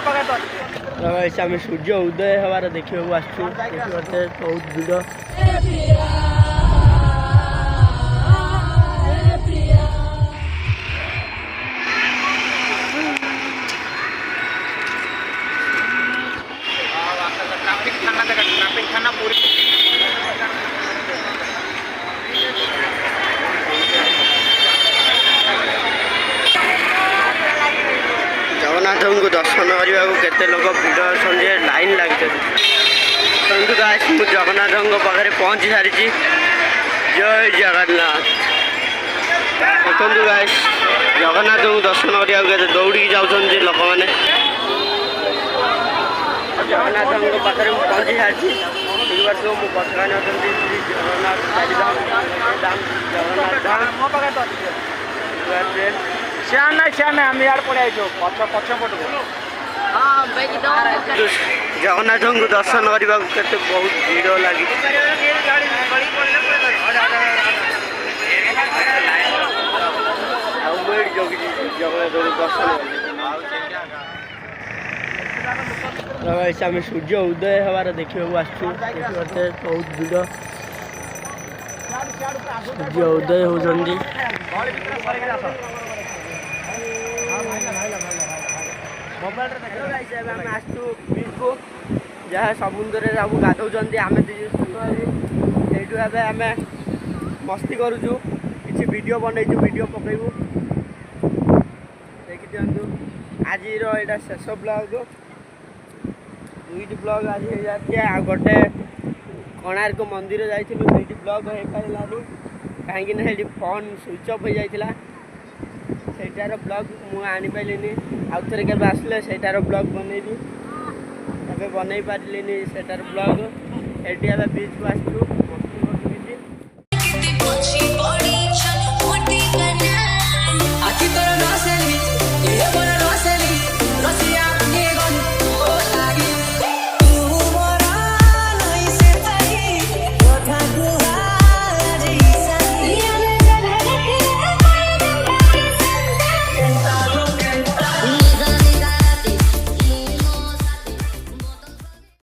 आम सूर्य उदय हबार देखा बहुत भिड़ जगन्नाथ को दर्शन करने को केते लोग भिड़ अच्छे लाइन लगी जगन्नाथ पाखे पहुँची सारी जय जगन्नाथ देखु गाइस जगन्नाथ को दर्शन करने दौड़ी जाऊँच लोक मैंने जगन्नाथ पाखे पहुँची सारी मो पछाने अच्छा जगन्नाथ चारिधाम जगन्नाथ धाम जगन्नाथ को दर्शन करने को बहुत भीड़ लगी जगन्नाथ दर्शन आम सूर्य उदय हबार देखा बहुत भिड़ सूर्य उदय होती आसू बीच को जहाँ समुद्र सब गाधौं आम दीजू आम मस्ती करुचु कि वीडियो बनईचु वीडियो पकेबू देखी दिंतु आज यहाँ शेष ब्लॉग दुईट ब्लॉग आज हो जाती आ गोटे कोणार्क मंदिर जाइलु दुईट ब्लॉग हो पारानी कहीं फोन स्विच ऑफ हो जाता सेटार ब्लॉग मुझे आनीपारे आउ थे के आसले सेटार ब्लॉग बनईबी एवं बनई पारे सेटार ब्लॉग ये बीच को आसू